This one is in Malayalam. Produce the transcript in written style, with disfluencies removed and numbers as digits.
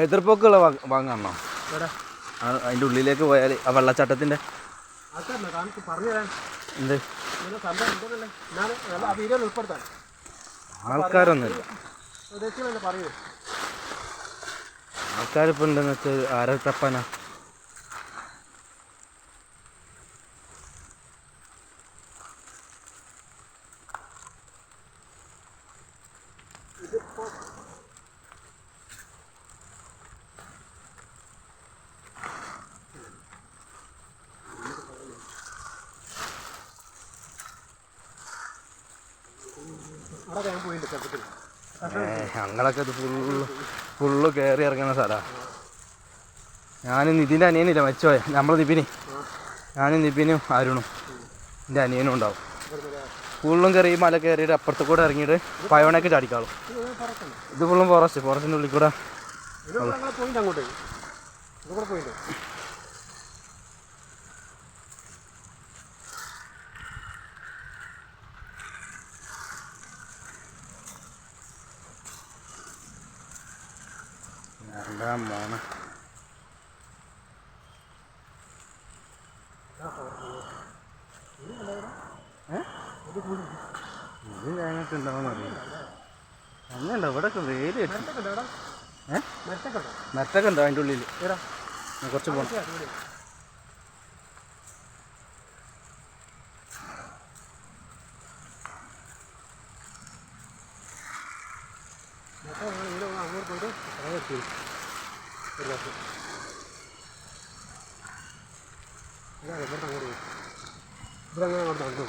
എതിർപ്പൊക്കെയുള്ള വാങ്ങാണോ? അതിൻ്റെ ഉള്ളിലേക്ക് പോയാൽ ആ വെള്ളച്ചാട്ടത്തിൻ്റെ എന്ത് ആൾക്കാരൊന്നുമില്ല. ആൾക്കാരിപ്പോൾ ഉണ്ടെന്ന് വെച്ചാൽ ആരെ തപ്പാനാ? ഞങ്ങളൊക്കെ ഇത് ഫുള്ള് കയറി ഇറങ്ങുന്ന സ്ഥലമാണ്. ഞാനും നിതിൻ്റെ അനിയനില്ല മരിച്ചുപോയ, നമ്മളെ നിബിന്. ഞാനും നിബിനും അരുണും എൻ്റെ അനിയനും ഉണ്ടാവും. ഫുള്ളും കയറി ഈ മല കയറിയിട്ട് അപ്പുറത്ത് കൂടെ ഇറങ്ങിയിട്ട് പയോണയൊക്കെ ചാടിക്കാളും. ഇത് ഫുള്ളും ഫോറസ്റ്റിൻ്റെ ഉള്ളിൽ കൂടെ. എന്താ മോനെ ഇത് ഞങ്ങൾക്ക് ഉണ്ടാവുമെന്ന് അറിയില്ല. അങ്ങനെയുണ്ടോ ഇവിടെ ഒക്കെ വെയിൽ മരത്തൊക്കെ ഉണ്ടോ അതിൻ്റെ ഉള്ളിൽ? കുറച്ച് പോകണം. അങ്ങോട്ട് പോയിട്ട് ഇവിടെ അങ്ങനെ അങ്ങോട്ട് നടന്നു.